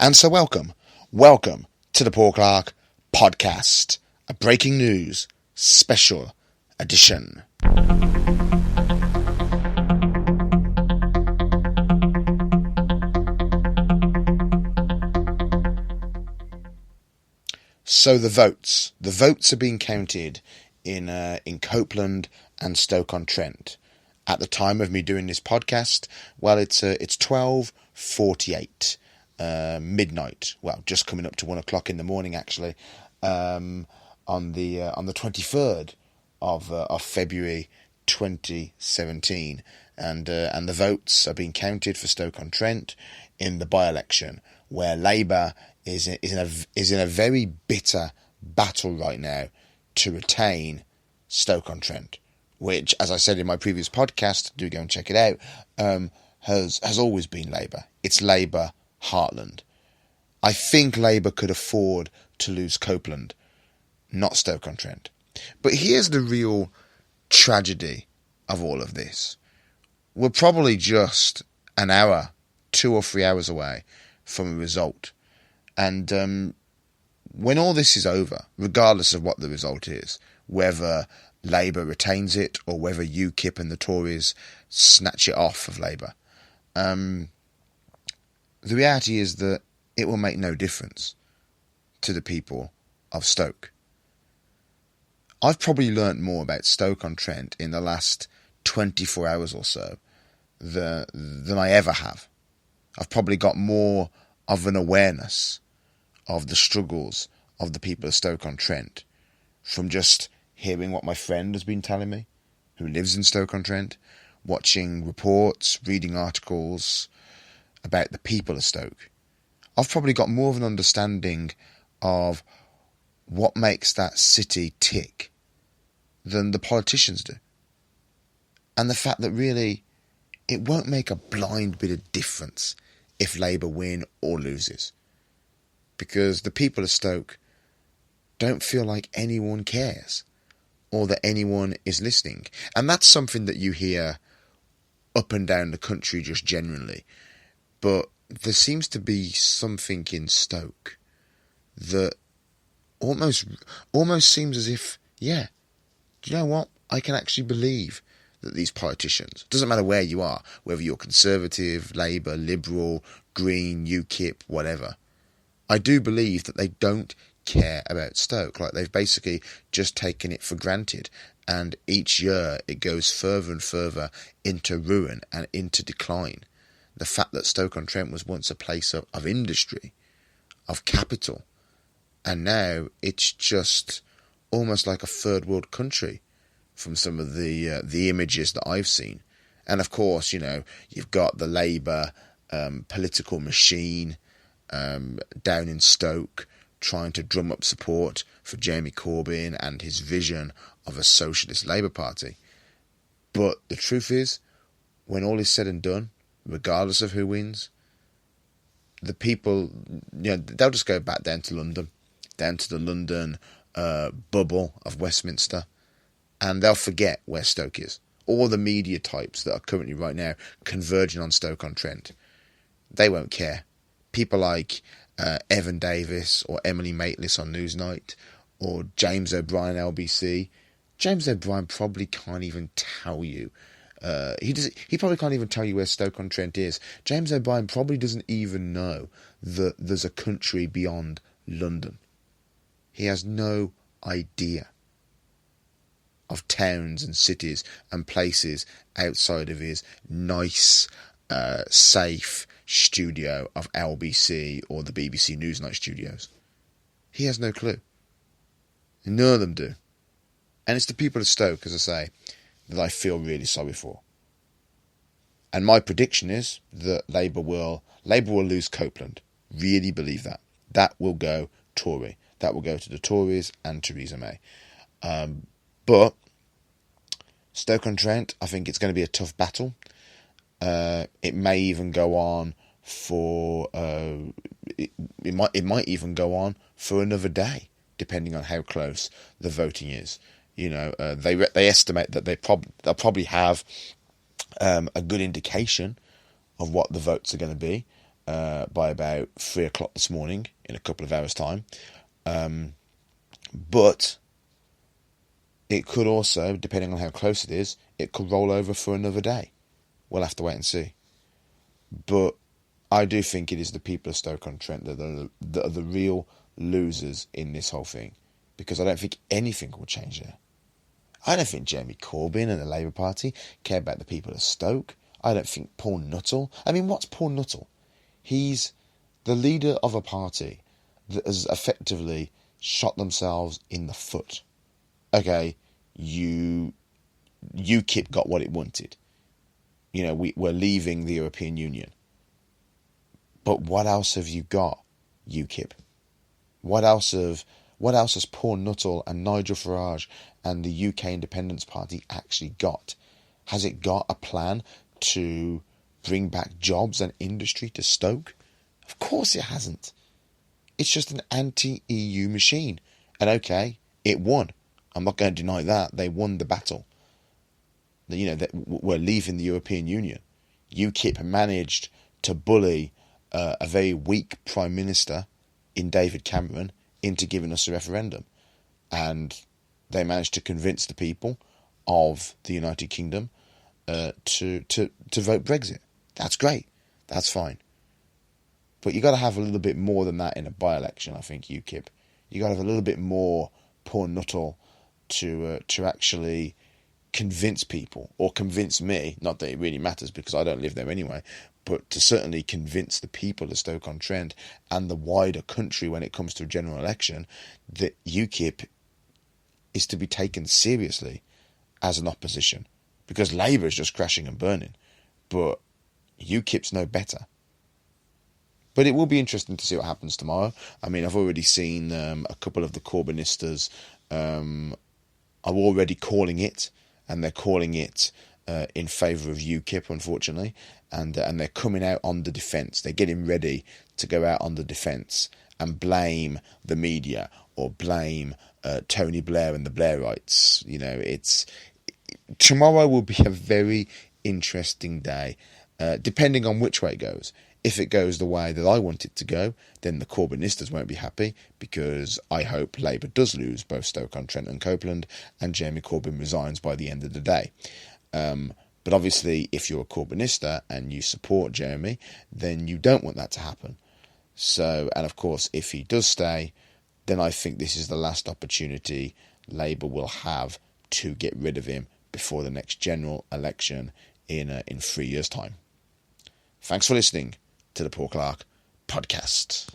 And so welcome to the Paul Clark Podcast, a breaking news special edition. So the votes are being counted in Copeland and Stoke-on-Trent. At the time of me doing this podcast, well, it's 12:48. Midnight. Well, just coming up to 1 o'clock in the morning, actually, on the 23rd of February 2017, and the votes are being counted for Stoke-on-Trent in the by-election, where Labour is in a very bitter battle right now to retain Stoke-on-Trent, which, as I said in my previous podcast, do go and check it out, has always been Labour. It's Labour heartland. I think Labour could afford to lose Copeland, not Stoke-on-Trent. But here's the real tragedy of all of this. We're probably just an hour, 2 or 3 hours away from a result. And when all this is over, regardless of what the result is, whether Labour retains it or whether UKIP and the Tories snatch it off of Labour, the reality is that it will make no difference to the people of Stoke. I've probably learnt more about Stoke-on-Trent in the last 24 hours or so than I ever have. I've probably got more of an awareness of the struggles of the people of Stoke-on-Trent from just hearing what my friend has been telling me, who lives in Stoke-on-Trent, watching reports, reading articles about the people of Stoke. I've probably got more of an understanding of what makes that city tick than the politicians do. And the fact that really it won't make a blind bit of difference if Labour win or loses. Because the people of Stoke don't feel like anyone cares or that anyone is listening. And that's something that you hear up and down the country just generally. But there seems to be something in Stoke that almost seems as if, yeah, do you know what? I can actually believe that these politicians, doesn't matter where you are, whether you're Conservative, Labour, Liberal, Green, UKIP, whatever, I do believe that they don't care about Stoke. Like, they've basically just taken it for granted, and each year it goes further and further into ruin and into decline. The fact that Stoke-on-Trent was once a place of industry, of capital, and now it's just almost like a third world country from some of the images that I've seen. And of course, you know, you've got the Labour political machine down in Stoke trying to drum up support for Jeremy Corbyn and his vision of a socialist Labour Party. But the truth is, when all is said and done, regardless of who wins, the people, you know, they'll just go back down to London, down to the London bubble of Westminster, and they'll forget where Stoke is. All the media types that are currently right now converging on Stoke-on-Trent, they won't care. People like Evan Davis or Emily Maitlis on Newsnight or James O'Brien LBC. James O'Brien probably can't even tell you. He probably can't even tell you where Stoke-on-Trent is. James O'Brien probably doesn't even know that there's a country beyond London. He has no idea of towns and cities and places outside of his nice, safe studio of LBC or the BBC Newsnight studios. He has no clue. None of them do. And it's the people of Stoke, as I say, that I feel really sorry for. And my prediction is that Labour will lose Copeland. Really believe that. That will go Tory. That will go to the Tories and Theresa May. But Stoke-on-Trent, I think it's going to be a tough battle. It may even go on for it might even go on for another day, depending on how close the voting is. You know, they estimate that they'll probably have a good indication of what the votes are going to be by about 3 o'clock this morning, in a couple of hours' time. But it could also, depending on how close it is, it could roll over for another day. We'll have to wait and see. But I do think it is the people of Stoke-on-Trent that are the real losers in this whole thing, because I don't think anything will change there. I don't think Jeremy Corbyn and the Labour Party care about the people of Stoke. I don't think Paul Nuttall... I mean, what's Paul Nuttall? He's the leader of a party that has effectively shot themselves in the foot. Okay, UKIP got what it wanted. You know, we're leaving the European Union. But what else have you got, UKIP? What else has Paul Nuttall and Nigel Farage and the UK Independence Party actually got? Has it got a plan to bring back jobs and industry to Stoke? Of course it hasn't. It's just an anti-EU machine. And okay, it won. I'm not going to deny that. They won the battle. You know, that we're leaving the European Union. UKIP managed to bully a very weak Prime Minister in David Cameron into giving us a referendum. And they managed to convince the people of the United Kingdom to vote Brexit. That's great. That's fine. But you got to have a little bit more than that in a by-election, I think, UKIP. You got to have a little bit more Paul Nuttall to actually convince people, or convince me, not that it really matters because I don't live there anyway, but to certainly convince the people of Stoke-on-Trent and the wider country when it comes to a general election that UKIP is to be taken seriously as an opposition. Because Labour is just crashing and burning, but UKIP's no better. But it will be interesting to see what happens tomorrow. I mean, I've already seen a couple of the Corbynistas are already calling it, and they're calling it in favour of UKIP, unfortunately, and they're coming out on the defence. They're getting ready to go out on the defence and blame the media or blame Tony Blair and the Blairites. You know, tomorrow will be a very interesting day, depending on which way it goes. If it goes the way that I want it to go, then the Corbynistas won't be happy, because I hope Labour does lose both Stoke-on-Trent and Copeland and Jeremy Corbyn resigns by the end of the day. But obviously, if you're a Corbynista and you support Jeremy, then you don't want that to happen. So, and of course, if he does stay, then I think this is the last opportunity Labour will have to get rid of him before the next general election in 3 years' time. Thanks for listening to the Paul Clark Podcast.